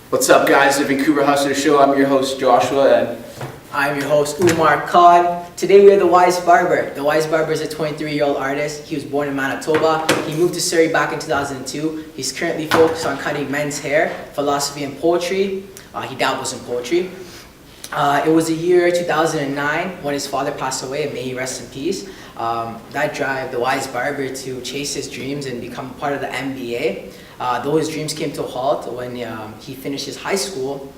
What's up, guys? The Vancouver Hustler Show. I'm your host, Joshua, and I'm your host, Umair. Today we are the Wise Barber. The Wise Barber is a 23-year-old artist. He was born in Manitoba. He moved to Surrey back in 2002. He's currently focused on cutting men's hair, philosophy, and poetry. He dabbles in poetry. It was the year 2009 when his father passed away, and may he rest in peace. That drive the Wise Barber to chase his dreams and become part of the NBA. Though his dreams came to a halt when he finished his high school,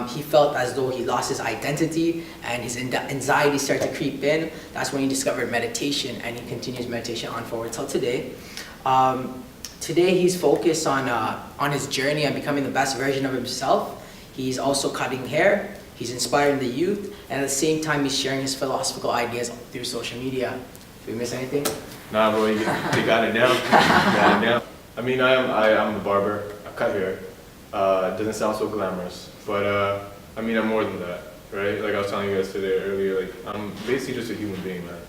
he felt as though he lost his identity and his anxiety started to creep in. That's when he discovered meditation, and he continues meditation on forward till today. Today he's focused on his journey and becoming the best version of himself. He's also cutting hair. He's inspiring the youth, and at the same time, he's sharing his philosophical ideas through social media. Did we miss anything? Nah, bro, you got it down. You got it down. I mean, I'm a barber. I cut hair. It doesn't sound so glamorous, but I mean, I'm more than that, right? Like I was telling you guys today earlier, like I'm basically just a human being, man.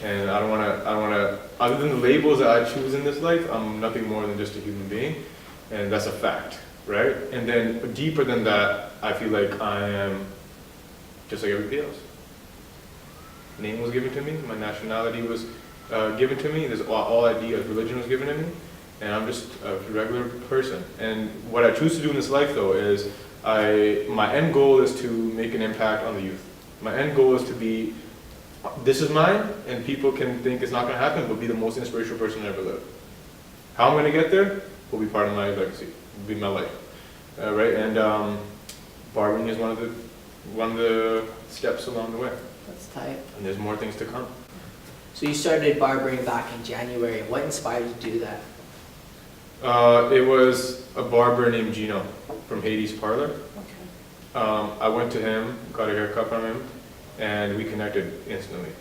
And I don't wanna. Other than the labels that I choose in this life, I'm nothing more than just a human being, and that's a fact, right? And then deeper than that, I feel like I am just like everybody else. Name was given to me, my nationality was given to me, all ideas, religion was given to me, and I'm just a regular person. And what I choose to do in this life though is, my end goal is to make an impact on the youth. My end goal is to be, this is mine, and people can think it's not gonna happen, but be the most inspirational person I ever lived. How I'm gonna get there will be part of my legacy, will be my life, right? And barbering is one of the steps along the way. That's tight. And there's more things to come. So you started barbering back in January. What inspired you to do that? It was a barber named Gino from Hades Parlor. Okay. I went to him, got a haircut from him, and we connected instantly.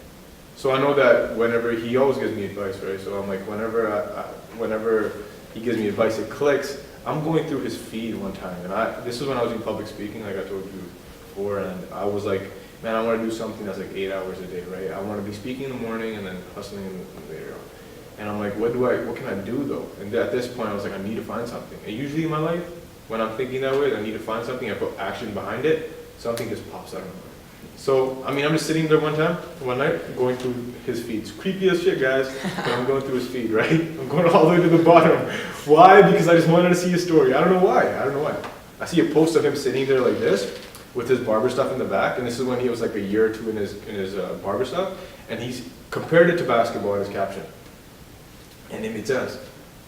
So I know that whenever he always gives me advice, right? So I'm like, whenever he gives me advice, it clicks. I'm going through his feed one time, and this was when I was in public speaking, like I told you before, and I was like, man, I want to do something that's like 8 hours a day, right? I want to be speaking in the morning and then hustling later on. And I'm like, what can I do though? And at this point, I was like, I need to find something. And usually in my life, when I'm thinking that way, I need to find something, I put action behind it, something just pops out of my mind. So, I mean, I'm just sitting there one night, going through his feed. It's creepy as shit, guys, but I'm going through his feed, right? I'm going all the way to the bottom. Why? Because I just wanted to see his story. I don't know why. I see a post of him sitting there like this, with his barber stuff in the back, and this is when he was like a year or two in his barber stuff, and he's compared it to basketball in his caption. And it made sense.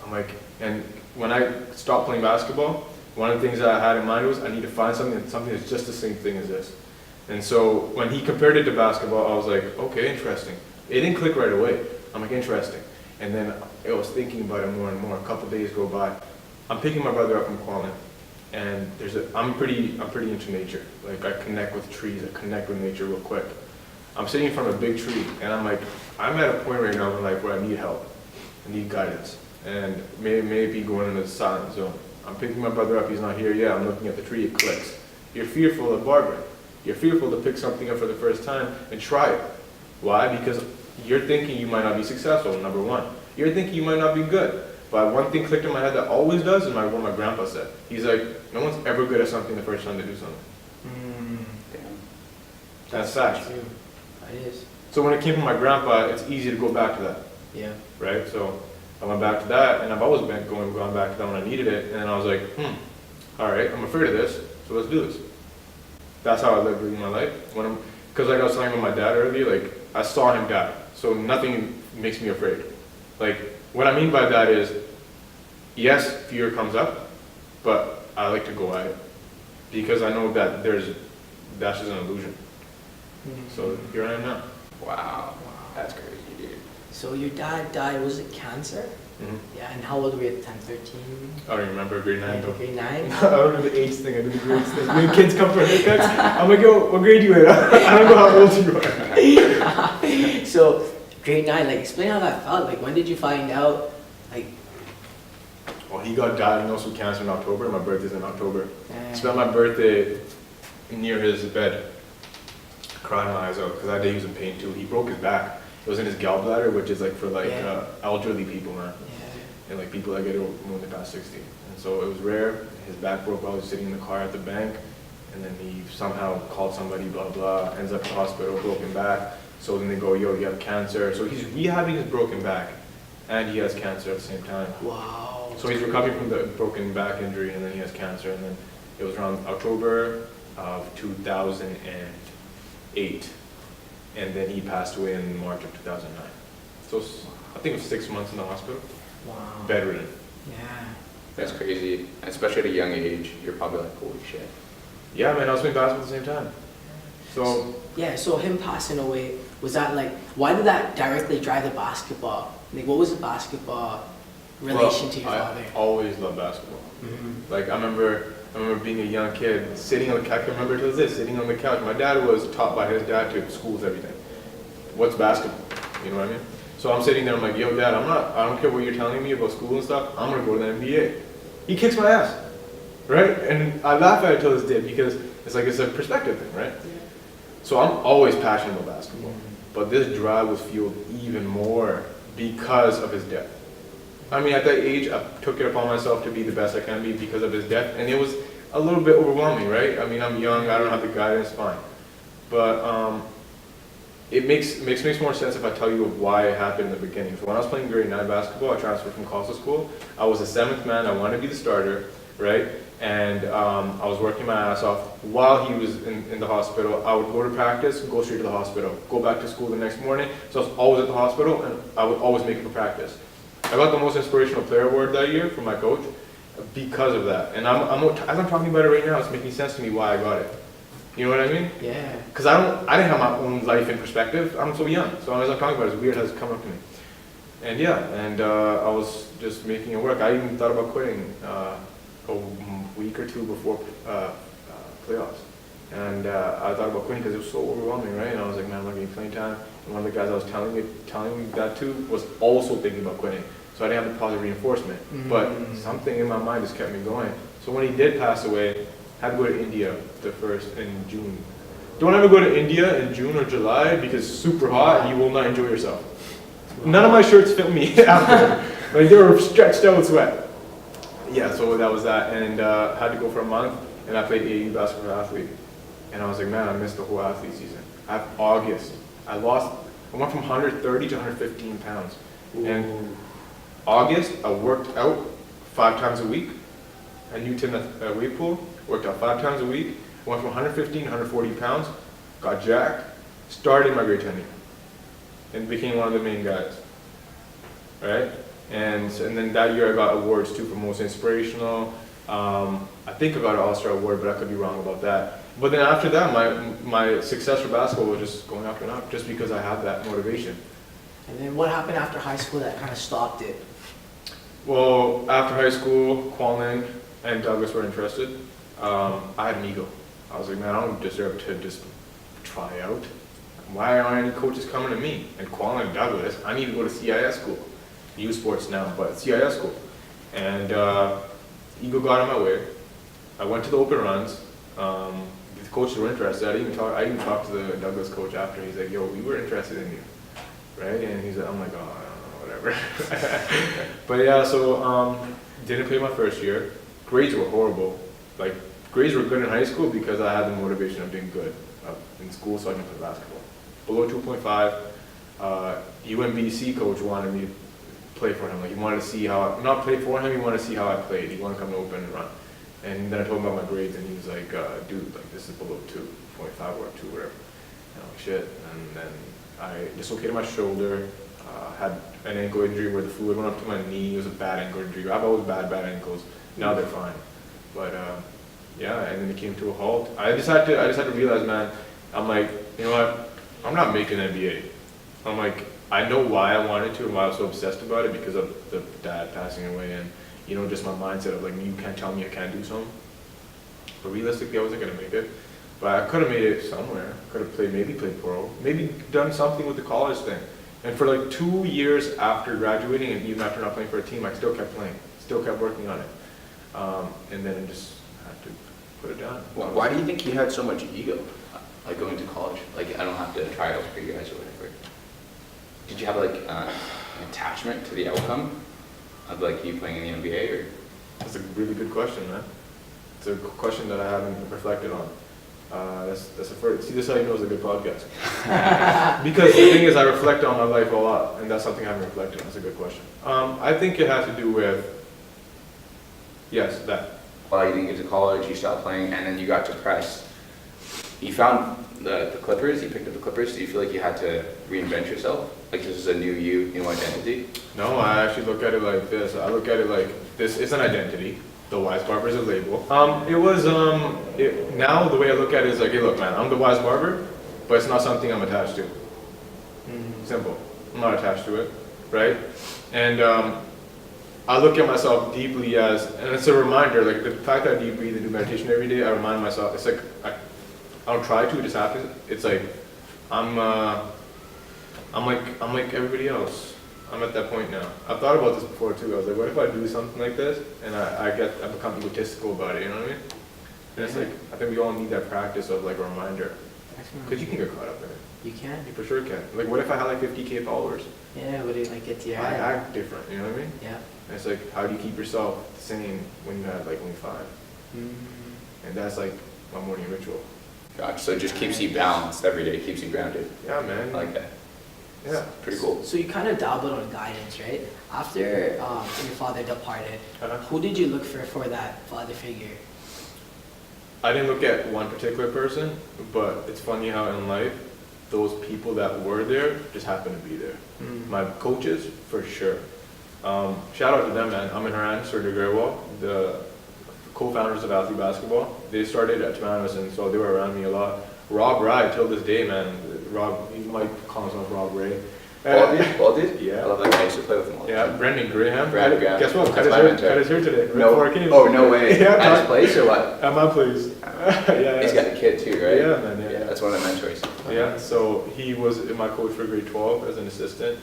I'm like, and when I stopped playing basketball, one of the things that I had in mind was I need to find something that's just the same thing as this. And so when he compared it to basketball, I was like, okay, interesting. It didn't click right away. I'm like, interesting. And then I was thinking about it more and more. A couple days go by. I'm picking my brother up from Kuala, and I'm pretty into nature. Like I connect with trees, I connect with nature real quick. I'm sitting in front of a big tree, and I'm like, I'm at a point right now in life where I need help. I need guidance, and maybe going in a silent zone. I'm picking my brother up, he's not here yet, I'm looking at the tree, it clicks. You're fearful of barbering. You're fearful to pick something up for the first time and try it. Why? Because you're thinking you might not be successful, number one. You're thinking you might not be good. But one thing clicked in my head that always does is what my grandpa said. He's like, no one's ever good at something the first time they do something. Damn. That's fact. It is. So when it came from my grandpa, it's easy to go back to that. Yeah. Right? So I went back to that, and I've always been going back to that when I needed it, and then I was like, all right, I'm afraid of this, so let's do this. That's how I live in my life. Because like I was talking with my dad earlier, like I saw him die, so nothing makes me afraid. Like what I mean by that is, yes, fear comes up, but I like to go at it because I know that that's just an illusion. So here I am now. Wow. That's crazy, dude. So your dad died, was it cancer? Yeah, and how old were you at the time, 13? I don't remember, grade 9 though. Grade 9? I don't know the age thing, I do the grades thing. When kids come for haircuts, I'm like, yo, what grade you in? I don't know how old you are. So, grade 9, like explain how that felt. Like when did you find out? Like, well, he got diagnosed with cancer in October, my birthday's in October. I spent my birthday near his bed, crying my eyes out, because that day he was in pain too. He broke his back. It was in his gallbladder, which is like for like elderly people, man. And like people that get over when they pass 60. And so it was rare. His back broke while he was sitting in the car at the bank. And then he somehow called somebody, blah, blah, ends up in the hospital, broken back. So then they go, yo, you have cancer. So he's rehabbing his broken back, and he has cancer at the same time. Wow. So he's recovering from the broken back injury, and then he has cancer. And then it was around October of 2008. And then he passed away in March of 2009. So I think it was 6 months in the hospital. Wow. Bedridden. Yeah. That's crazy. Especially at a young age, you're probably like, holy shit. Yeah, man, I was playing basketball at the same time. So Yeah, so him passing away, was that like, why did that directly drive the basketball? Like, what was the basketball relation to your father? I always loved basketball. Mm-hmm. Like I remember being a young kid, sitting on the couch. I can remember to this, sitting on the couch. My dad was taught by his dad to schools everything. What's basketball? You know what I mean? So I'm sitting there, I'm like, yo, Dad, I don't care what you're telling me about school and stuff. I'm gonna go to the NBA. He kicks my ass, right? And I laugh at it till this day because it's like it's a perspective thing, right? So I'm always passionate about basketball, but this drive was fueled even more because of his death. I mean, at that age, I took it upon myself to be the best I can be because of his death, and it was a little bit overwhelming, right? I mean, I'm young, I don't have the guidance, fine. But it makes more sense if I tell you of why it happened in the beginning. So when I was playing grade 9 basketball, I transferred from Qazi school. I was the 7th man, I wanted to be the starter, right? And I was working my ass off. While he was in the hospital, I would go to practice, go straight to the hospital, go back to school the next morning. So I was always at the hospital, and I would always make it for practice. I got the most inspirational player award that year from my coach because of that. And as I'm talking about it right now, it's making sense to me why I got it. You know what I mean? Yeah. Because I didn't have my own life in perspective. I'm so young. So as I'm talking about it, it's weird how it's come up to me. And yeah, and I was just making it work. I even thought about quitting a week or two before playoffs. And I thought about quitting because it was so overwhelming, right? And I was like, man, I'm not getting playing time. And one of the guys I was telling me that to was also thinking about quitting. So I didn't have the positive reinforcement. But something in my mind just kept me going. So when he did pass away, I had to go to India the first in June. Don't ever go to India in June or July because it's super hot and you will not enjoy yourself. None of my shirts fit me after. Like they were stretched out with sweat. Yeah, so that was that. And had to go for a month, and I played AAU basketball athlete. And I was like, man, I missed the whole athlete season. August, I went from 130 to 115 pounds. Ooh. And August, I worked out 5 times a week. I Newton at weight pool, worked out 5 times a week, went from 115 to 140 pounds, got jacked, started my grade 10 year, and became one of the main guys, right? And then that year I got awards too for most inspirational. I think I got an All-Star award, but I could be wrong about that. But then after that, my success for basketball was just going up and up, just because I had that motivation. And then what happened after high school that kind of stopped it? Well, after high school, Qualin and Douglas were interested. I had an ego. I was like, man, I don't deserve to just try out. Why aren't any coaches coming to me? And Qualin and Douglas, I need to go to CIS school. U Sports now, but CIS school. And ego got in my way. I went to the open runs. The coaches were interested. I even talked to the Douglas coach after. He's like, yo, we were interested in you, right? And he's like, I'm like, oh, I don't know, whatever. But yeah, so didn't play my first year. Grades were horrible. Like grades were good in high school because I had the motivation of being good in school, so I can play basketball. Below 2.5, UMBC coach wanted me to play for him. Like he wanted to see how not play for him. He wanted to see how I played. He wanted to come to open and run. And then I told him about my grades, and he was like, dude, like this is below 2.5 or 2, whatever. And I'm like, shit. And then I dislocated my shoulder, had an ankle injury where the fluid went up to my knee. It was a bad ankle injury. I've always bad ankles. Now they're fine. But yeah, and then it came to a halt. I just had to realize, man, I'm like, you know what? I'm not making an NBA. I'm like, I know why I wanted to and why I was so obsessed about it because of the dad passing away and, you know, just my mindset of like, you can't tell me I can't do something. But realistically, I wasn't going to make it. But I could have made it somewhere. Could have maybe played pro, maybe done something with the college thing. And for like 2 years after graduating and even after not playing for a team, I still kept playing, still kept working on it. And then I just had to put it down. Well, why do you think you had so much ego, like going to college? Like, I don't have to try out for you guys or whatever. Did you have like an attachment to the outcome of like you playing in the NBA or? That's a really good question, man. It's a question that I haven't reflected on. That's the first. See, this is how you know it's a good podcast. Because the thing is, I reflect on my life a lot, and that's something I haven't reflected on. That's a good question. I think it has to do with, yes, that. Well, you didn't get to college, you stopped playing, and then you got depressed. You found the Clippers, you picked up the Clippers, do you feel like you had to reinvent yourself? Like this is a new you, new identity? No, I actually look at it like this. I look at it like this is an identity. The Wise Barber is a label. Now the way I look at it is like, hey look man, I'm the Wise Barber, but it's not something I'm attached to. Simple. I'm not attached to it, right? And I look at myself deeply as, and it's a reminder, like the fact that I deep breathe and do meditation every day, I remind myself, it's like, I don't try to, it just happens. It's like, I'm like everybody else. I'm at that point now. I've thought about this before too. I was like, what if I do something like this and I become egotistical about it, you know what I mean? And it's like, I think we all need that practice of like a reminder. Because you can get caught up in it. You can. You for sure can. Like what if I had like 50K followers? Yeah, would it like get to your I head? act different, you know what I mean? Yeah. And it's like, how do you keep yourself the same when you're at like only 5? And that's like my morning ritual. Gotcha, so it just keeps you balanced every day, keeps you grounded. Yeah, man. I like that. Yeah. Pretty cool. So you kind of dabbled on guidance, right? After your father departed, Uh-huh. who did you look for that father figure? I didn't look at one particular person, but it's funny how in life, those people that were there just happen to be there. My coaches, for sure. Shout out to them, man. Umair and Sir Grewal, the co-founders of Athlete Basketball. They started at Toronto, and so they were around me a lot. Rob Rye, till this day, man. Rob, you might call himself Rob Ray. Ball did? Yeah. I love that guy, I used to play with him all the Yeah, time. Brendan Graham. Brad Graham. Guess what? That's my mentor. Cut his hair today. Right No, before I came. oh, no way. Yeah, At his place or what? At my place. Yeah. He's got a kid too, right? Yeah, man. Yeah. That's one of the mentors. Yeah, so he was my coach for grade 12 as an assistant.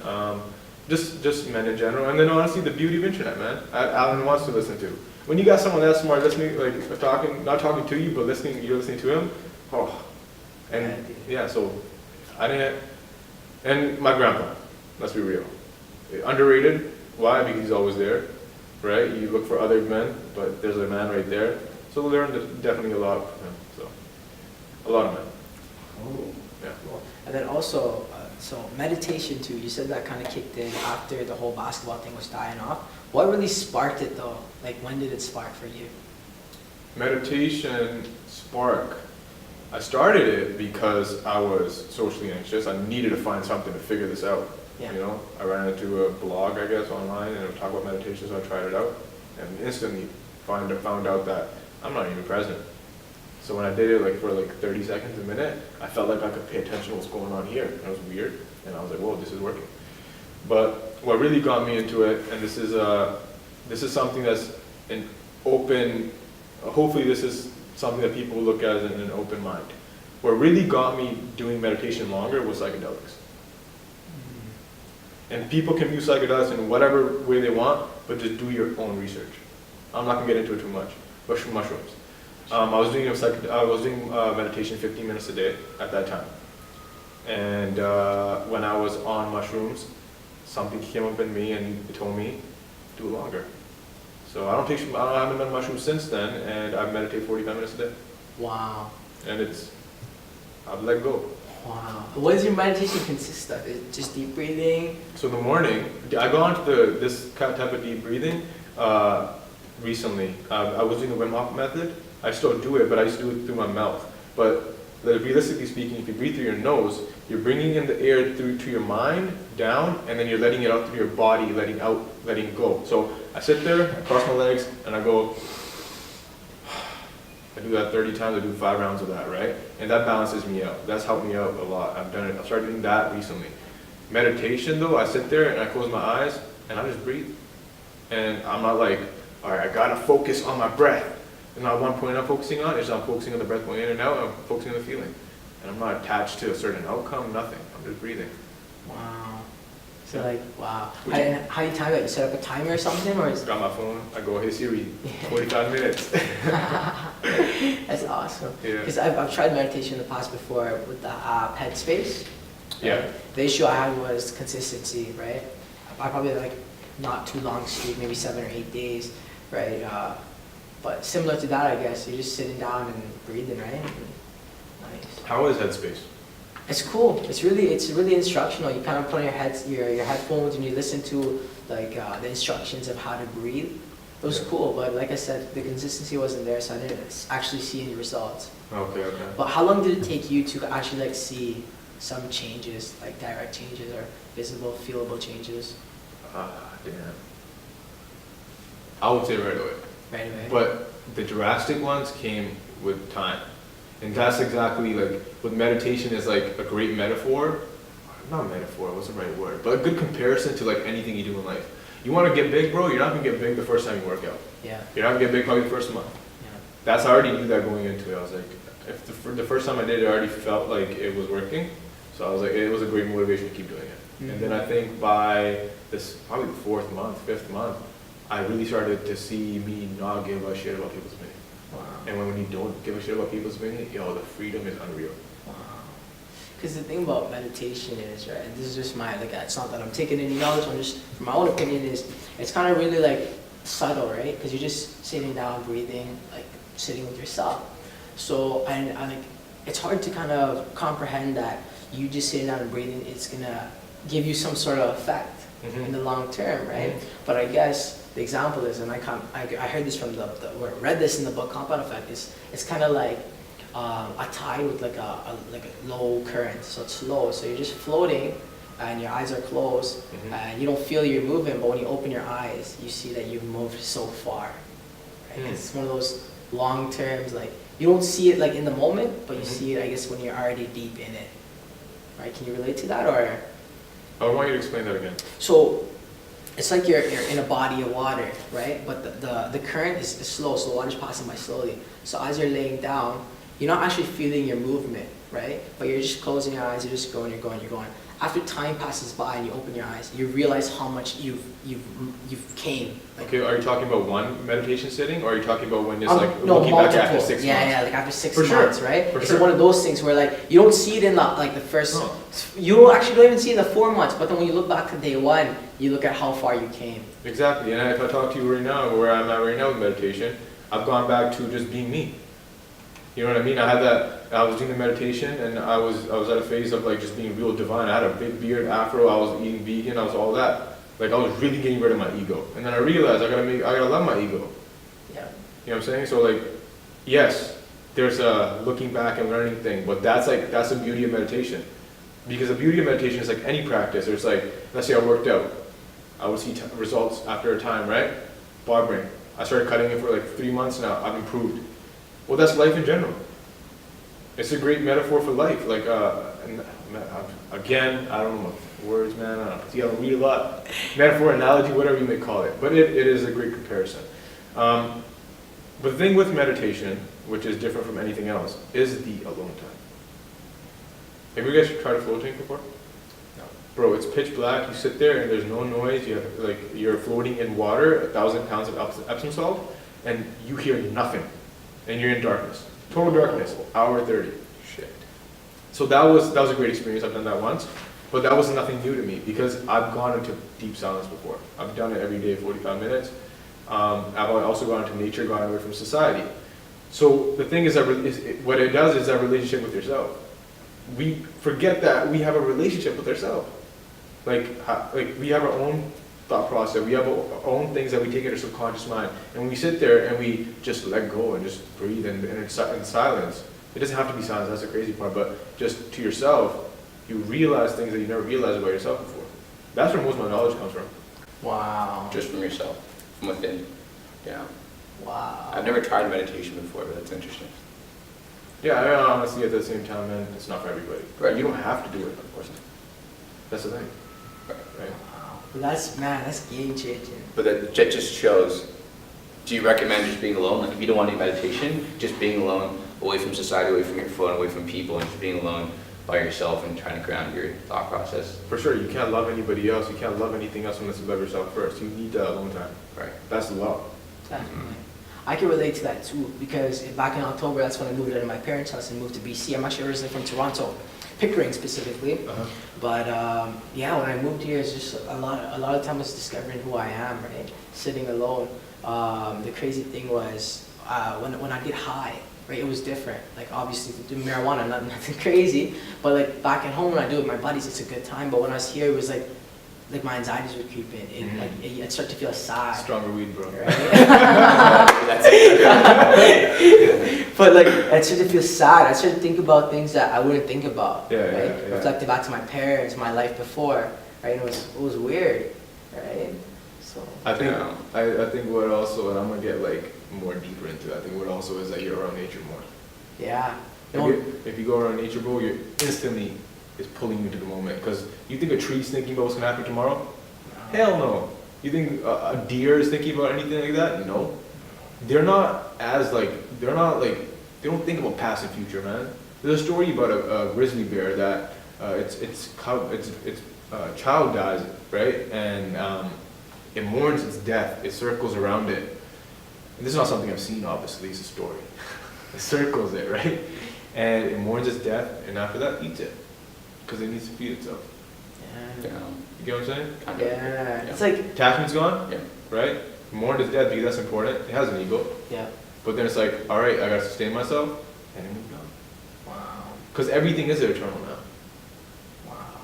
Just men in general. And then honestly, the beauty of internet, man. Alan wants to listen to. When you got someone that smart listening, like not talking to you, but you're listening to him. Oh, and yeah, so I didn't. And my grandpa, let's be real, underrated. Why? Because he's always there, right? You look for other men, but there's a man right there. So we learned definitely a lot from him. So a lot of men. Oh. Yeah. Cool. And then also, so meditation too, you said that kind of kicked in after the whole basketball thing was dying off. What really sparked it though? Like when did it spark for you? Meditation spark. I started it because I was socially anxious. I needed to find something to figure this out. Yeah. You know, I ran into a blog, I guess, online, and it would talk about meditation, so I tried it out, and instantly found out that I'm not even present. So when I did it for 30 seconds, a minute, I felt like I could pay attention to what's going on here. And it was weird, and I was like, whoa, this is working. But what really got me into it, and this is something that's an open, hopefully this is something that people look at as an open mind. What really got me doing meditation longer was psychedelics. And people can use psychedelics in whatever way they want, but just do your own research. I'm not gonna get into it too much. Mushrooms. I was doing meditation 15 minutes a day at that time. And when I was on mushrooms, something came up in me and it told me, do it longer. So I haven't done mushrooms since then, and I meditate 45 minutes a day. Wow. And I've let go. Wow. What does your meditation consist of? Is it just deep breathing? So in the morning, I got into this type of deep breathing recently. I was doing the Wim Hof method. I still do it, but I used to do it through my mouth. But realistically speaking, if you breathe through your nose, you're bringing in the air through to your mind, down, and then you're letting it out through your body, letting go. So I sit there, I cross my legs, and I go, I do that 30 times, I do 5 rounds of that, right? And that balances me out. That's helped me out a lot. I've started doing that recently. Meditation though, I sit there and I close my eyes, and I just breathe. And I'm not like, all right, I gotta focus on my breath. There's not one point I'm focusing on, it's I'm focusing on the breath going in and out, I'm focusing on the feeling. And I'm not attached to a certain outcome, nothing. I'm just breathing. Wow. So wow. How you time it? You set up a timer or something, or is Got my phone, I go, hey Siri, 45 minutes. That's awesome. Yeah. Because I've tried meditation in the past before with the app Headspace. Yeah. The issue I had was consistency, right? I probably not too long streak, maybe 7 or 8 days. right? But similar to that, I guess, you're just sitting down and breathing, right? Nice. How is Headspace? It's cool. It's really instructional. You kind of put on your headphones and you listen to like the instructions of how to breathe. It was cool, but like I said, the consistency wasn't there, so I didn't actually see any results. Okay. But how long did it take you to actually like see some changes, like direct changes or visible, feelable changes? Damn. I would say right away. Right away. But the drastic ones came with time. And that's exactly like what meditation is like a great metaphor. Not metaphor, what's the right word? But a good comparison to like anything you do in life. You want to get big, bro, you're not going to get big the first time you work out. Yeah. You're not going to get big probably the first month. Yeah. That's, I already knew that going into it. I was like, if the first time I did it, I already felt like it was working. So I was like, it was a great motivation to keep doing it. Mm-hmm. And then I think by this, probably the fourth month, fifth month, I really started to see me not give a shit about people's opinion. Wow. And when you don't give a shit about people's opinion, yo, the freedom is unreal. Wow. Because the thing about meditation is, right, and this is just my, like, it's not that I'm taking any knowledge, I'm just, from my own opinion, is it's kind of really, like, subtle, right? Because you're just sitting down, breathing, like, sitting with yourself. So, and like, it's hard to kind of comprehend that you just sitting down and breathing, it's going to give you some sort of effect in the long term, right? But I guess the example is, and I heard this from or read this in the book Compound Effect, it's kind of like a tide with like a low current, so it's slow, so you're just floating and your eyes are closed and you don't feel you're moving, but when you open your eyes you see that you've moved so far, right? It's one of those long terms, like you don't see it like in the moment, but you see it, I guess, when you're already deep in it, right? Can you relate to that? Or I want you to explain that again. so it's like you're in a body of water, right? But the current is slow, so the water's passing by slowly. So as you're laying down, you're not actually feeling your movement, right? But you're just closing your eyes, you're just going, you're going, you're going. After time passes by and you open your eyes, you realize how much you've came. Like, Okay, are you talking about one meditation sitting, or are you talking about when it's like no, looking back multiple. after 6 months? Yeah, like after 6 For sure. months, right? For It's sure. one of those things where like you don't see it in the first, No. you don't even see it in the 4 months, but then when you look back to day one, you look at how far you came. Exactly, and if I talk to you right now, where I'm at right now with meditation, I've gone back to just being me. You know what I mean? I was doing the meditation, and I was at a phase of like just being real divine. I had a big beard, afro, I was eating vegan, I was all that. Like I was really getting rid of my ego. And then I realized I gotta love my ego. Yeah. You know what I'm saying? So like, yes, there's a looking back and learning thing, but that's the beauty of meditation. Because the beauty of meditation is like any practice. There's like, let's say I worked out, I would see results after a time, right? Barbering. I started cutting it for like 3 months now, I've improved. Well, that's life in general. It's a great metaphor for life. Like, again, I don't know words, man. I don't know. See, I don't read a lot. Metaphor, analogy, whatever you may call it. But it is a great comparison. But the thing with meditation, which is different from anything else, is the alone time. Have you guys tried a floating before? No. Bro, it's pitch black. You sit there and there's no noise. You're floating in water, 1,000 pounds of Epsom salt, and you hear nothing. And you're in darkness. Total darkness. Hour 30. Shit. So that was a great experience. I've done that once. But that was nothing new to me because I've gone into deep silence before. I've done it every day, 45 minutes. I've also gone into nature, gone away from society. So the thing is, what it does is that relationship with yourself. We forget that we have a relationship with ourselves. Like we have our own thought process. We have our own things that we take in our subconscious mind. And when we sit there and we just let go and just breathe and in silence, it doesn't have to be silence, that's the crazy part, but just to yourself, you realize things that you never realized about yourself before. That's where most of my knowledge comes from. Wow. Just from yourself, from within. Yeah. Wow. I've never tried meditation before, but that's interesting. Yeah, I honestly, at the same time, man, it's not for everybody. Right. You don't have to do it. Of course not. That's the thing. Right? Wow. That's game changing. But that just shows, do you recommend just being alone? Like if you don't want any meditation, just being alone, away from society, away from your phone, away from people, and just being alone by yourself and trying to ground your thought process. For sure, you can't love anybody else. You can't love anything else unless you love yourself first. You need that alone time. Right. That's the love. Definitely. I can relate to that too because back in October, that's when I moved out of my parents' house and moved to BC. I'm actually originally from Toronto, Pickering specifically. But yeah, when I moved here, it's just a lot of time I was discovering who I am, right? Sitting alone. the crazy thing was when I get high, right, it was different. Like obviously the marijuana, nothing crazy, but like back at home when I do it with my buddies, it's a good time. But when I was here, it was like my anxieties would creep in. I'd start to feel sad. Stronger weed, bro. Right? But like I'd start to feel sad. I'd start to think about things that I wouldn't think about. Right? Reflecting back to my parents, my life before. Right? And it was weird. Right? So I think I think what also, and I'm gonna get like more deeper into it, I think what also is that you're around nature more. yeah. If you go around nature, bro, you're instantly, it's pulling you into the moment. Because you think a tree's thinking about what's gonna happen tomorrow? Hell no. You think a deer is thinking about anything like that? No. They don't think about past and future, man. There's a story about a grizzly bear that its child dies, right? And it mourns its death. It circles around it. And this is not something I've seen, obviously. It's a story. It circles it, right? And it mourns its death, and after that, eats it. Because it needs to feed itself. Yeah. You get what I'm saying? Yeah. It's like Attachment's gone, Yeah. right? Mourned its death because that's important. It has an ego. yeah. But then it's like, all right, I gotta sustain myself, and then move on. Wow. Because everything is eternal now. Wow.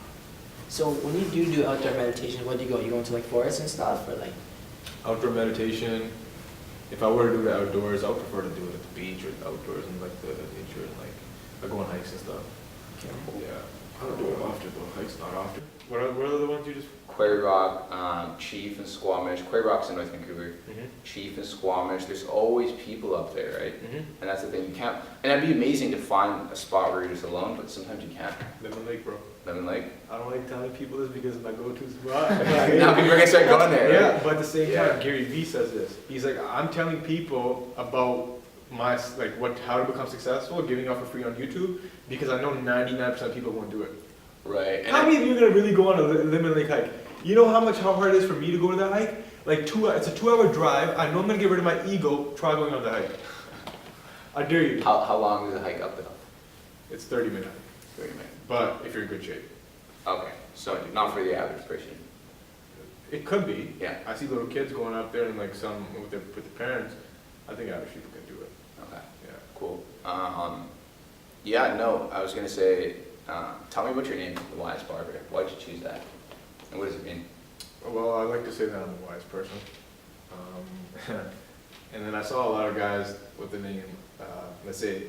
So when you do outdoor meditation, where do you go? You go into like forests and stuff, or like? Outdoor meditation, if I were to do it outdoors, I would prefer to do it at the beach or outdoors and like the nature and like, I go on hikes and stuff. Okay. Yeah. I don't do it often though, hikes not often. What are the ones you just? Quarry Rock, Chief and Squamish. Quarry Rock's in North Vancouver. Chief and Squamish. There's always people up there, right? And that's the thing, you can't. And it'd be amazing to find a spot where you're just alone, but sometimes you can't. Lemon Lake, bro. Lemon Lake. I don't like telling people this because it's my go-to spot. Now people are gonna start going there. Yeah, Right? but at the same time, Yeah. Gary Vee says this. He's like, I'm telling people about how to become successful, giving out for free on YouTube, because I know 99% of people won't do it. Right. And How many of you are gonna really go on a Lemon Lake hike? You know how hard it is for me to go to that hike? Like it's a 2-hour drive. I know I'm gonna get rid of my ego. Try going on the hike. I dare you. How long is the hike up though? It's 30 minutes, 30 minutes. but if you're in good shape, Okay, so not for the average person. it could be. Yeah. I see little kids going up there and like some with their parents. I think average people can do it. Okay, Yeah. cool. Yeah, no, I was gonna say, tell me about your name, The Wise Barber. Why'd you choose that? And what does it mean? Well, I like to say that I'm a wise person. And then I saw a lot of guys with the name, let's say,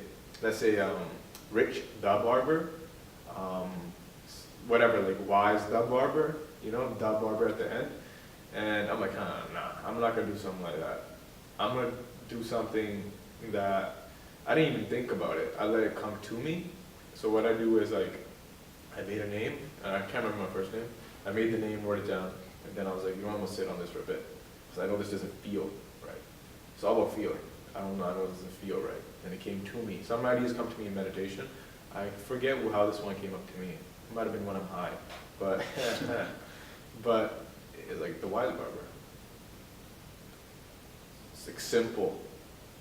Rich the Barber, whatever, like Wise the Barber, you know, the Barber at the end. And I'm like, nah, I'm not gonna do something like that. I'm gonna do something that I didn't even think about it. I let it come to me. So what I do is like, I made a name, and I can't remember my first name. I made the name, wrote it down, and then I was like, you know, I'm gonna sit on this for a bit. Because I know this doesn't feel right. It's all about feeling. I know this doesn't feel right. And it came to me. Some ideas come to me in meditation. I forget how this one came up to me. It might have been when I'm high. But, but it's like the Wise Barber. It's like simple.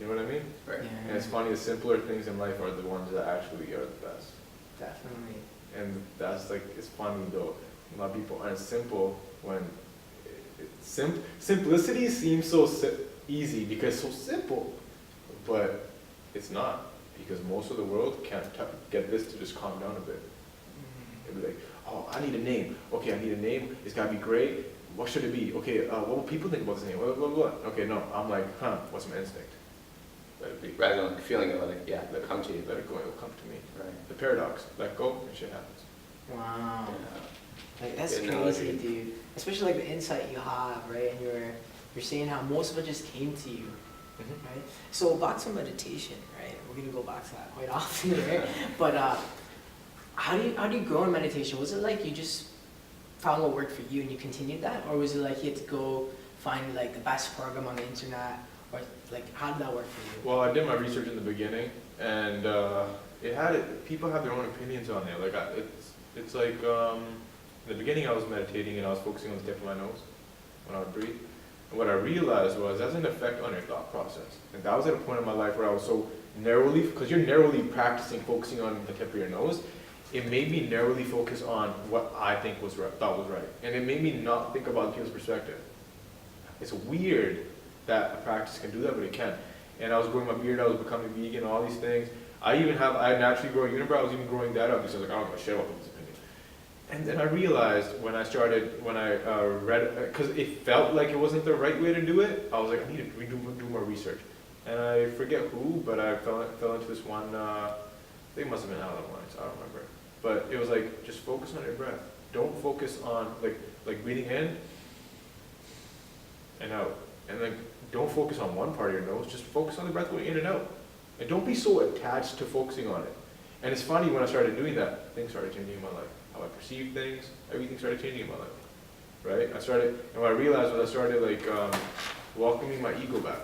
You know what I mean? Right. And it's funny, the simpler things in life are the ones that actually are the best. Definitely. And that's like, it's funny though. A lot of people aren't simple when simplicity seems so easy because it's so simple, but it's not, because most of the world can't get this to just calm down a bit. It'd be like, oh, I need a name. Okay, I need a name. It's gotta be great. What should it be? Okay, what will people think about this name? What? Okay, no. I'm like, what's my instinct? Let it be. Rather than feeling it, like, yeah, it'll come to you. Let it go, it'll come to me. Right. The paradox, let go, and shit happens. Wow. Like that's Good crazy, analogy. dude. Especially like the insight you have, right? And you're saying how most of it just came to you, right? So back to meditation, right? We're gonna go back to that quite often, right? But how do you grow in meditation? Was it like you just found what worked for you and you continued that, or was it like you had to go find like the best program on the internet, or like how did that work for you? Well, I did my research in the beginning, and people have their own opinions on it. Like it's like in the beginning I was meditating and I was focusing on the tip of my nose when I would breathe. And what I realized was that's an effect on your thought process. And that was at a point in my life where I was so narrowly, because you're narrowly practicing focusing on the tip of your nose, it made me narrowly focus on what I thought was right. And it made me not think about people's perspective. It's weird that a practice can do that, but it can. And I was growing my beard, I was becoming vegan, all these things. I naturally grow a unibrow, I was even growing that up because I was like, I don't give a shit about people's opinion. And then I realized when I read, because it felt like it wasn't the right way to do it, I was like, I need to do more research. And I forget who, but I fell into this one, I think it must have been Alan Wines, I don't remember. But it was like, just focus on your breath. Don't focus on, like breathing in and out. And like, don't focus on one part of your nose, just focus on the breath going in and out. And don't be so attached to focusing on it. And it's funny, when I started doing that, things started changing in my life. How I perceive things, everything started changing in my life. Right? And what I realized was I started like welcoming my ego back.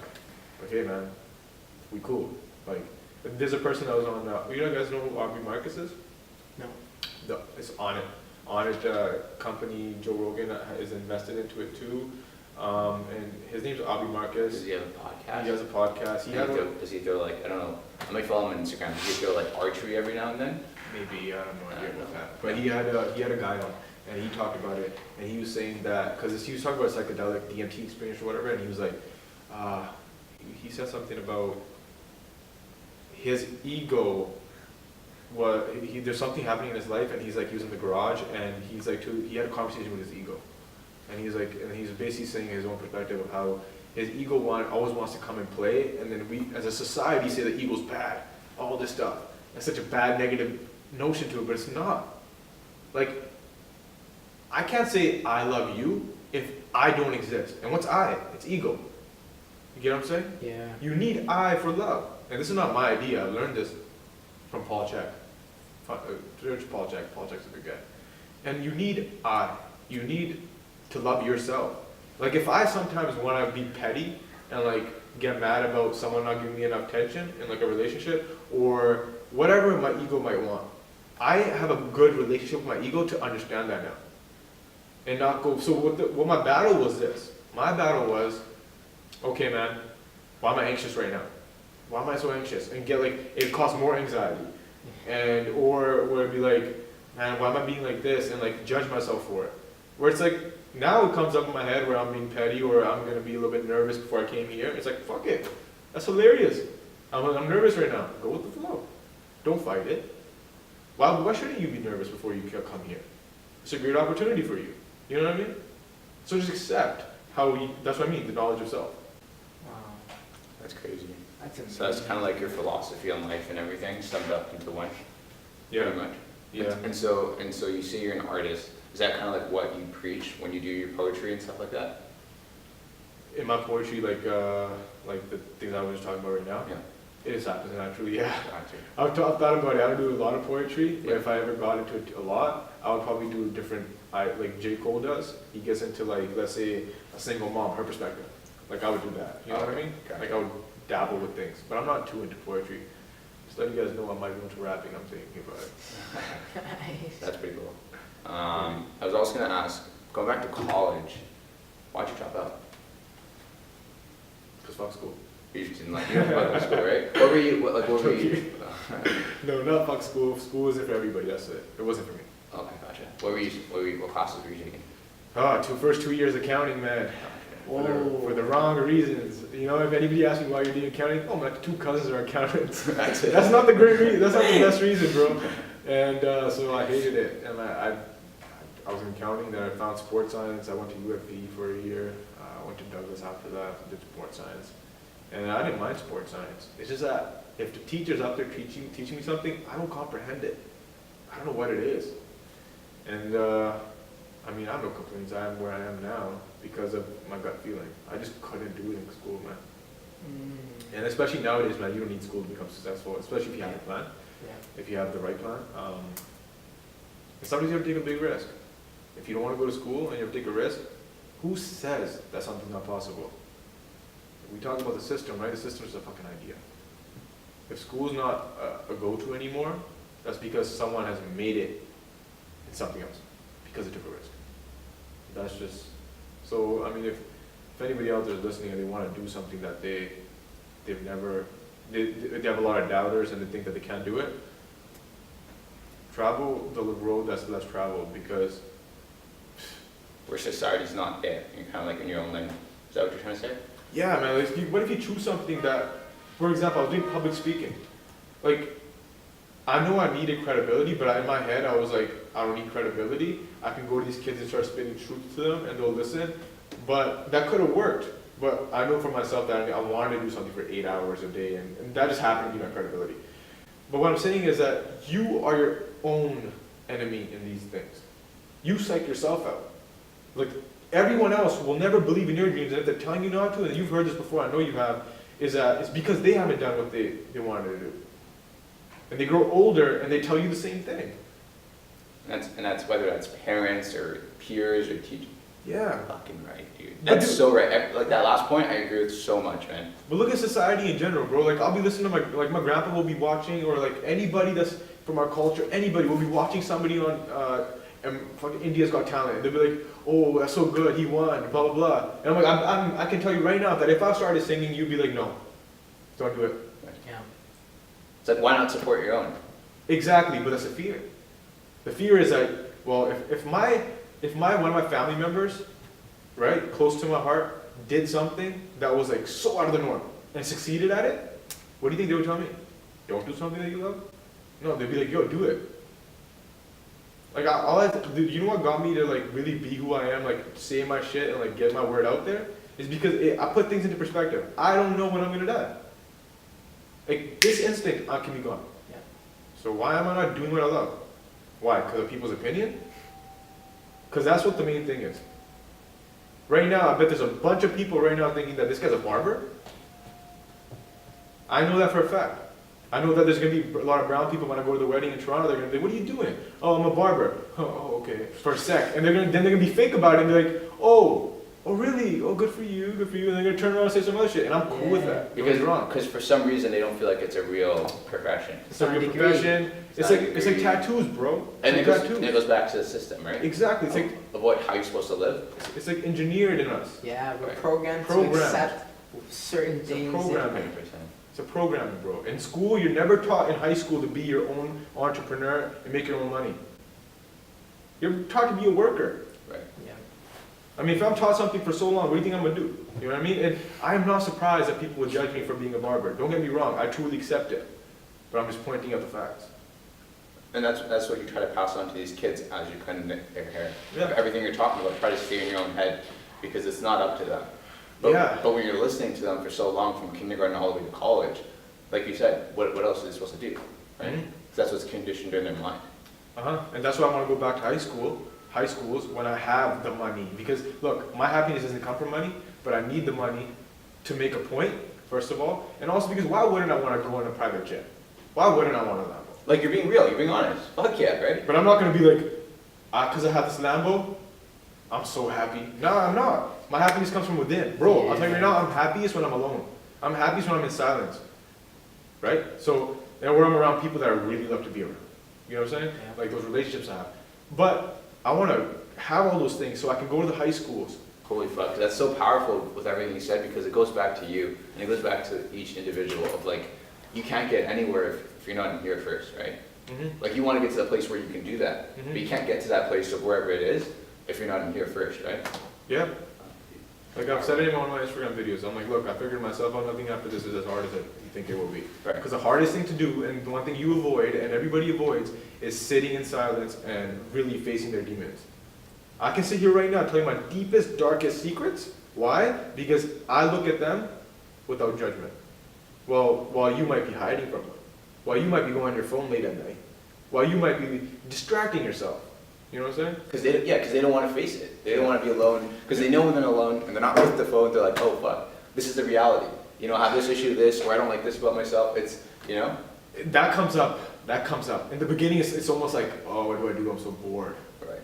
Like, hey man, we cool. Like, there's a person that was on, you guys know who Aubrey Marcus is? No. It's on it company, Joe Rogan is invested into it too. And his name's Aubrey Marcus. Does he have a podcast? He has a podcast. Does he throw like, I don't know, I might follow him on Instagram. Does he throw like archery every now and then? Maybe, I have no idea about that. But he had a guy on, and he talked about it, and he was saying that, because he was talking about psychedelic DMT experience or whatever, and he was like, he said something about his ego. There's something happening in his life, and he's like, he was in the garage, and he's like, he had a conversation with his ego. And he's like, and he's basically saying his own perspective of how his ego always wants to come and play, and then we, as a society, say that ego's bad, all this stuff. It's such a bad, negative notion to it, but it's not. Like, I can't say I love you if I don't exist. And what's I? It's ego. You get what I'm saying? Yeah. You need I for love. And this is not my idea. I learned this from Paul Chek. Paul Chek. Paul Chek's a good guy. And you need I. You need to love yourself. Like, if I sometimes want to be petty and like get mad about someone not giving me enough attention in like a relationship or whatever my ego might want, I have a good relationship with my ego to understand that now. And not go, so what my battle was this. My battle was, okay man, why am I anxious right now? Why am I so anxious? And get like, it caused more anxiety. And, or it'd be like, man, why am I being like this? And like judge myself for it. Where it's like, now it comes up in my head where I'm being petty or I'm gonna be a little bit nervous before I came here. It's like, fuck it. That's hilarious. I'm nervous right now. Go with the flow. Don't fight it. Why shouldn't you be nervous before you come here? It's a great opportunity for you. You know what I mean? So just accept that's what I mean, the knowledge of self. Wow. That's crazy. That's amazing. So that's kind of like your philosophy on life and everything, summed up into one. Yeah. Pretty much. Yeah. And so you say you're an artist. Is that kind of like what you preach when you do your poetry and stuff like that? In my poetry, like the things I was just talking about right now, Yeah. it is happening actually, yeah. Gotcha. I've thought about it. I don't do a lot of poetry, but Yeah. if I ever got into it a lot, I would probably do different, like J. Cole does. He gets into like, let's say, a single mom, her perspective. Like I would do that, you know what I mean? Gotcha. Like I would dabble with things, but I'm not too into poetry. Just letting you guys know I might go into rapping, I'm thinking about it. Nice. That's pretty cool. I was also going to ask, going back to college, why'd you drop out? Because fuck school. You just didn't like it about school, right? What were you? No, not fuck school. School isn't for everybody, that's it. It wasn't for me. Okay, gotcha. What classes were you taking? First 2 years accounting, man. For the wrong reasons. You know, if anybody asks me why you're doing accounting, my 2 cousins are accountants. That's it. That's not the great reason. That's not the best reason, bro. And so I hated it. And I was in accounting, then I found sports science. I went to UFV for a year. I went to Douglas after that, did sports science. And I didn't mind sports science. It's just that if the teacher's up there teaching me something, I don't comprehend it. I don't know what it is. And I have no complaints. I am where I am now because of my gut feeling. I just couldn't do it in school, man. And especially nowadays, man, you don't need school to become successful, especially if you have a plan. Yeah. If you have the right plan. And somebody's going to take a big risk. If you don't want to go to school and you have to take a risk, who says that something's not possible? We talk about the system, right? The system is a fucking idea. If school's not a go-to anymore, that's because someone has made it in something else, because it took a risk. That's just, so, if anybody out there is listening and they want to do something that they have a lot of doubters and they think that they can't do it, travel the road that's less traveled, because Where society's not there. You're kind of like in your own lane. Is that what you're trying to say? Yeah, man, like, what if you choose something that, for example, I was doing public speaking. Like, I know I needed credibility, but in my head I was like, I don't need credibility. I can go to these kids and start spitting truth to them and they'll listen. But that could have worked. But I know for myself that I wanted to do something for 8 hours a day, and that just happened to be my credibility. But what I'm saying is that you are your own enemy in these things. You psych yourself out. Like, everyone else will never believe in your dreams, and if they're telling you not to, and you've heard this before, I know you have, is that it's because they haven't done what they wanted to do. And they grow older and they tell you the same thing. And that's whether that's parents or peers or teachers. Yeah. Fucking right, dude. That's so right. Like that last point, I agree with so much, man. But look at society in general, bro. Like, I'll be listening to my grandpa will be watching, or like anybody that's from our culture, anybody will be watching somebody on, and fucking India's Got Talent. They'll be like, oh, that's so good, he won, blah, blah, blah. And I'm like, I can tell you right now that if I started singing, you'd be like, no, don't do it. Yeah. It's like, why not support your own? Exactly, but that's a fear. The fear is like, well, if one of my family members, right, close to my heart, did something that was like so out of the norm and succeeded at it, what do you think they would tell me? Don't do something that you love? No, they'd be like, yo, do it. Like, you know what got me to like really be who I am, like say my shit and like get my word out there? Is because I put things into perspective. I don't know when I'm gonna die. Like, this instinct, I can be gone. Yeah. So why am I not doing what I love? Why? Because of people's opinion? Because that's what the main thing is. Right now, I bet there's a bunch of people right now thinking that this guy's a barber. I know that for a fact. I know that there's going to be a lot of brown people when I go to the wedding in Toronto. They're going to be, what are you doing? Oh, I'm a barber. Oh, okay. For a sec. And then they're going to be fake about it and be like, oh, really? Oh, good for you, good for you. And they're going to turn around and say some other shit. And I'm cool with that. Because for some reason they don't feel like it's a real profession. It's a real profession. It's like tattoos, bro. And it goes back to the system, right? Exactly. It's like of what, how you're supposed to live. It's like engineered in us. Yeah, we're Right. programmed to accept certain things. Programming. It's a programming, bro. In school, you're never taught in high school to be your own entrepreneur and make your own money. You're taught to be a worker. Right. Yeah. I mean, if I'm taught something for so long, what do you think I'm gonna do? You know what I mean? And I am not surprised that people would judge me for being a barber. Don't get me wrong, I truly accept it. But I'm just pointing out the facts. And that's what you try to pass on to these kids as you're cutting their hair. Yeah. Everything you're talking about, try to stay in your own head because it's not up to them. Yeah. But when you're listening to them for so long, from kindergarten all the way to college, like you said, what else are they supposed to do, right? Mhm. 'Cause that's what's conditioned in their mind. And that's why I want to go back to high schools when I have the money. Because look, my happiness doesn't come from money, but I need the money to make a point, first of all. And also because why wouldn't I want to go in a private jet? Why wouldn't I want a Lambo? Like you're being real, you're being honest. Fuck yeah, right? But I'm not going to be like, because I have this Lambo, I'm so happy. No, I'm not. My happiness comes from within. Bro, I'll tell you right now, I'm happiest when I'm alone. I'm happiest when I'm in silence. Right? So, and where I'm around people that I really love to be around. You know what I'm saying? Yeah. Like those relationships I have. But I want to have all those things so I can go to the high schools. Holy fuck, that's so powerful with everything you said because it goes back to you and it goes back to each individual of like, you can't get anywhere if you're not in here first, right? Mm-hmm. Like you want to get to the place where you can do that, Mhm. but you can't get to that place of wherever it is if you're not in here first, right? Yeah. Like I've said it in one of my Instagram videos. I'm like, look, I figured myself out. Nothing after this is as hard as you think it will be. Right. Because the hardest thing to do, and the one thing you avoid, and everybody avoids, is sitting in silence and really facing their demons. I can sit here right now and tell you my deepest, darkest secrets. Why? Because I look at them without judgment. Well, while you might be hiding from them, while you might be going on your phone late at night, while you might be distracting yourself. You know what I'm saying? Because they don't want to face it. They don't want to be alone. Because they know when they're alone and they're not with the phone, they're like, oh fuck, this is the reality. You know, I have this issue, this, or I don't like this about myself. It's, you know? That comes up. That comes up. In the beginning, it's almost like, oh, what do I do? I'm so bored. Right.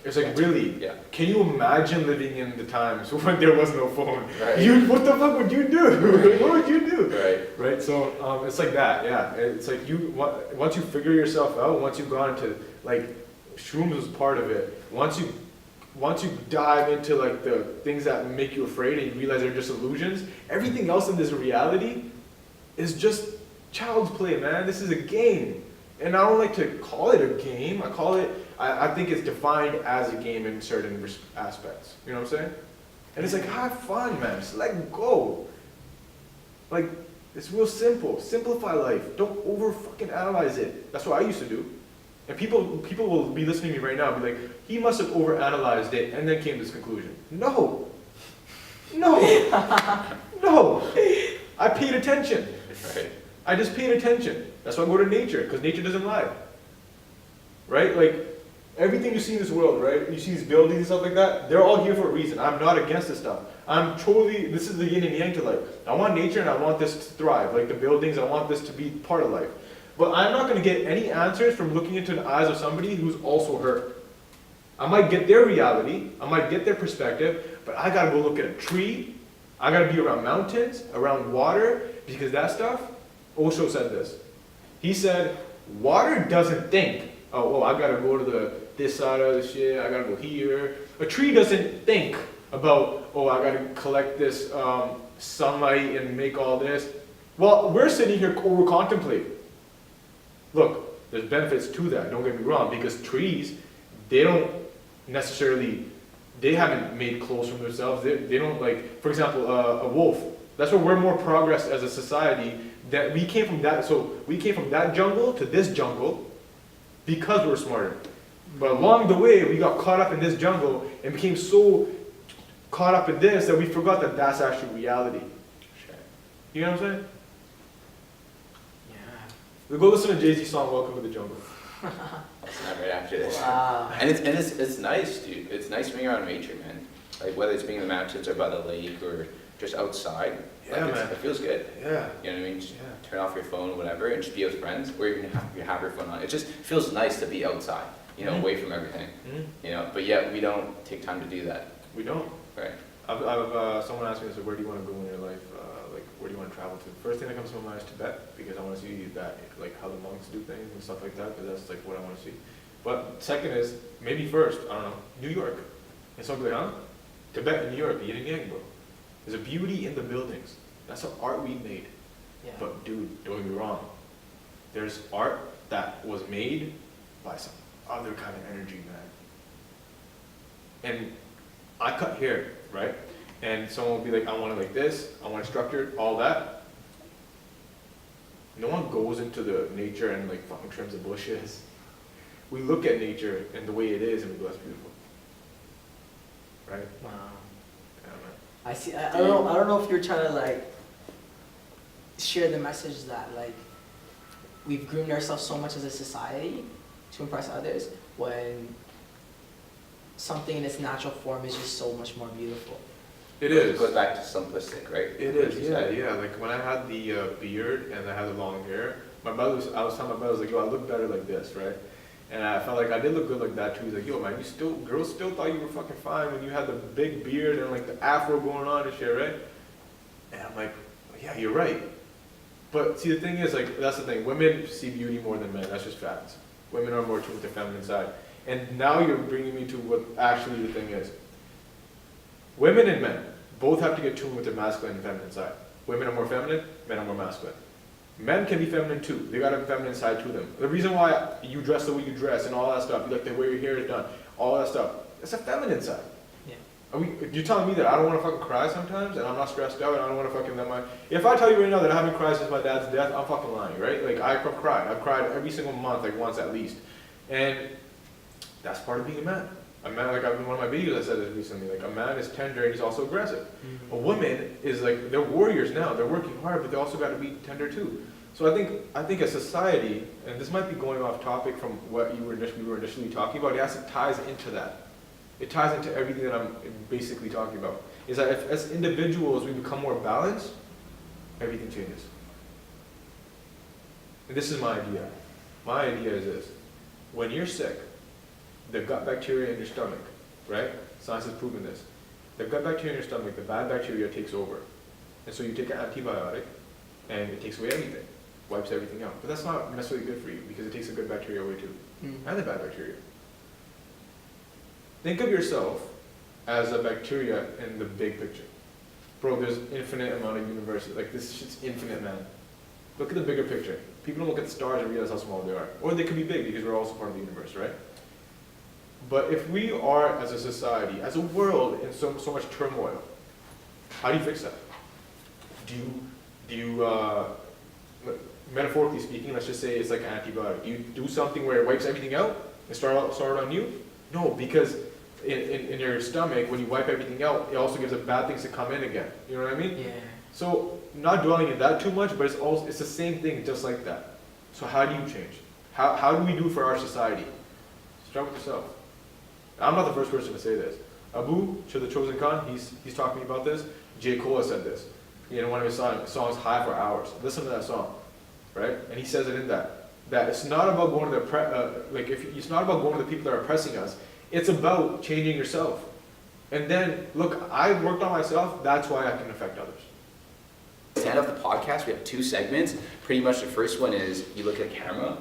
It's like, really? Yeah. Can you imagine living in the times when there was no phone? Right. What the fuck would you do? What would you do? Right. Right. So it's like that. Yeah. It's like once you figure yourself out, once you've gone into like shrooms was part of it. Once you dive into like the things that make you afraid and you realize they're just illusions, everything else in this reality is just child's play, man. This is a game. And I don't like to call it a game. I think it's defined as a game in certain aspects. You know what I'm saying? And it's like, have fun, man. Just let go. Like, it's real simple. Simplify life. Don't over fucking analyze it. That's what I used to do. And people will be listening to me right now and be like, he must have over analyzed it and then came to this conclusion. No. No. No. I paid attention. Right. I just paid attention. That's why I go to nature, because nature doesn't lie. Right? Like, everything you see in this world, right? You see these buildings and stuff like that, they're all here for a reason. I'm not against this stuff. This is the yin and yang to life. I want nature and I want this to thrive. Like the buildings, I want this to be part of life. But I'm not going to get any answers from looking into the eyes of somebody who's also hurt. I might get their reality, I might get their perspective, but I got to go look at a tree. I got to be around mountains, around water, because that stuff, Osho said this. He said, water doesn't think, oh, I got to go to this side of the shit, I got to go here. A tree doesn't think about, oh, I got to collect this sunlight and make all this. Well, we're sitting here over contemplating. Look, there's benefits to that, don't get me wrong, because trees, they don't necessarily, they haven't made clothes from themselves. They don't, like, for example, a wolf. That's where we're more progressed as a society. That we came from that, so we came from that jungle to this jungle because we're smarter. But along the way, we got caught up in this jungle and became so caught up in this that we forgot that that's actually reality. Sure. You know what I'm saying? Yeah. We'll go listen to Jay-Z's song, Welcome to the Jungle. It's not right after this. Wow. And it's nice, dude. It's nice being around nature, man. Like whether it's being in the mountains or by the lake or just outside. Yeah, like man. It feels good. Yeah. You know what I mean? Just Yeah. turn off your phone or whatever and just be with friends, or even you have your phone on. It just feels nice to be outside, you know, away from everything. You know, but yet we don't take time to do that. We don't. Right. Someone asked me, so where do you want to go in your life? Like, where do you want to travel to? First thing that comes to my mind is Tibet, because I want to see that, like how the monks do things and stuff like that, because that's like what I want to see. But second is, maybe first, I don't know, New York. And so I'm like, huh? Tibet and New York, yin and yang, bro. There's a beauty in the buildings. That's the art we made. Yeah. But dude, don't get me wrong. There's art that was made by some other kind of energy, man. And I cut hair, right? And someone will be like, I want it like this, I want it structured, all that. No one goes into the nature and like fucking trims the bushes. We look at nature and the way it is and we go, that's beautiful. Right? Wow. Yeah, man. I see. I don't know if you're trying to like share the message that like we've groomed ourselves so much as a society to impress others when something in its natural form is just so much more beautiful. It It is. goes back to simplistic, right? It is, yeah. Like when I had the beard and I had the long hair, I was telling my brother, I was like, yo, I look better like this, right? And I felt like I did look good like that too. He's like, yo, man, girls still thought you were fucking fine when you had the big beard and like the afro going on and shit, right? And I'm like, yeah, you're right. But see, the thing is, like, that's the thing. Women see beauty more than men. That's just facts. Women are more tuned with their feminine side. And now you're bringing me to what actually the thing is. Women and men both have to get tuned with their masculine and feminine side. Women are more feminine, men are more masculine. Men can be feminine too. They got a feminine side to them. The reason why you dress the way you dress and all that stuff, you like the way your hair is done, all that stuff, it's a feminine side. Yeah. You're telling me that I don't want to fucking cry sometimes and I'm not stressed out and I don't want to fucking let my... If I tell you right now that I haven't cried since my dad's death, I'm fucking lying, right? Like, I've cried. I've cried every single month, like once at least. And that's part of being a man. A man, like in one of my videos I said this recently, like a man is tender and he's also aggressive. Mm-hmm. A woman is like, they're warriors now, they're working hard, but they also got to be tender too. So I think as society, and this might be going off topic from what we were initially talking about, it ties into that. It ties into everything that I'm basically talking about. Is that if as individuals we become more balanced, everything changes. And this is my idea. My idea is this. When you're sick, the gut bacteria in your stomach, right? Science has proven this. The gut bacteria in your stomach, the bad bacteria takes over. And so you take an antibiotic and it takes away everything, wipes everything out. But that's not necessarily good for you because it takes the good bacteria away too, and the bad bacteria. Think of yourself as a bacteria in the big picture. Bro, there's infinite amount of universes. Like this shit's infinite, man. Look at the bigger picture. People don't look at the stars and realize how small they are. Or they could be big because we're also part of the universe, right? But if we are, as a society, as a world, in so much turmoil, how do you fix that? Do you metaphorically speaking, let's just say it's like an antibiotic. Do you do something where it wipes everything out and start on you? No, because in your stomach, when you wipe everything out, it also gives it bad things to come in again. You know what I mean? Yeah. So not dwelling in that too much, but it's the same thing, just like that. So how do you change? How do we do for our society? Start with yourself. I'm not the first person to say this. Abu, to the Chosen Khan, he's talking about this. J. Cole has said this. In one of his songs, High for Hours. Listen to that song, right? And he says it in that it's not about going to it's not about going to the people that are oppressing us. It's about changing yourself. And then, look, I worked on myself. That's why I can affect others. Stand Up the podcast, we have 2 segments. Pretty much the first one is you look at the camera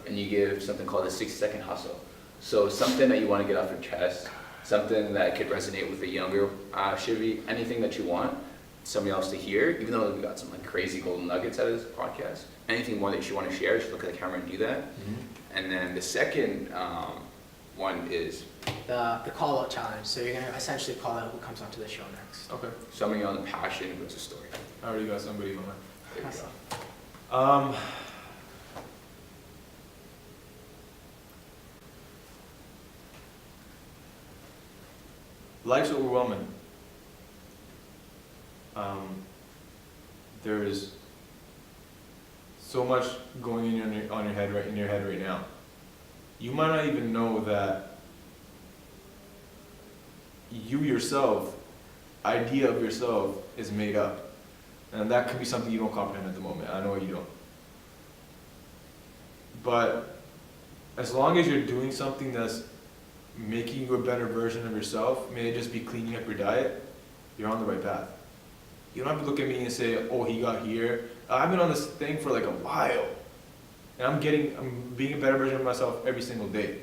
and you give something called a 60-second hustle. So something that you want to get off your chest, something that could resonate with the younger Shivi, anything that you want somebody else to hear, even though we got some like crazy golden nuggets out of this podcast, anything more that you want to share, just look at the camera and do that. Mm-hmm. And then the second one is the call out challenge. So you're gonna essentially call out who comes onto the show next. Okay. somebody on the passion who has a story. I already got somebody on that. There you Awesome. go. Life's overwhelming. There's so much going in your head right now. You might not even know that you yourself, idea of yourself, is made up, and that could be something you don't comprehend at the moment. I know you don't. But as long as you're doing something that's making you a better version of yourself, may it just be cleaning up your diet, you're on the right path. You don't have to look at me and say, oh, he got here. I've been on this thing for like a while, and I'm being a better version of myself every single day.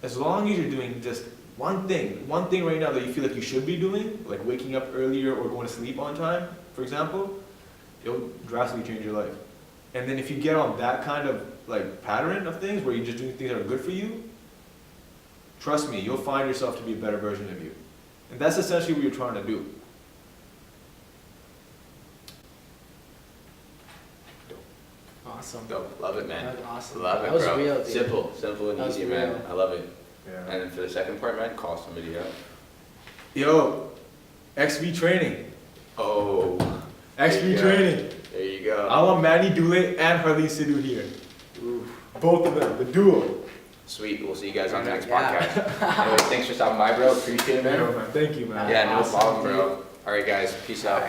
As long as you're doing just one thing right now that you feel like you should be doing, like waking up earlier or going to sleep on time, for example, it'll drastically change your life. And then if you get on that kind of like pattern of things where you're just doing things that are good for you, trust me, you'll find yourself to be a better version of you. And that's essentially what you're trying to do. Awesome. Dope. Love it, man. That was awesome. Love it, That was bro. real, dude. Simple and That was easy, man. real. I love it. Yeah. And then for the second part, man, call somebody out. Yo, XV training. Oh. XV training. There you go. I want Manny Dule and Harleen Sidhu here. Oof. Both of them, the duo. Sweet. We'll see you guys on the next Yeah. podcast. Anyways, thanks for stopping by, bro. Appreciate it, man. Yo, man. Thank you, man. Yeah, no Awesome, problem, bro. All right, guys. Peace out.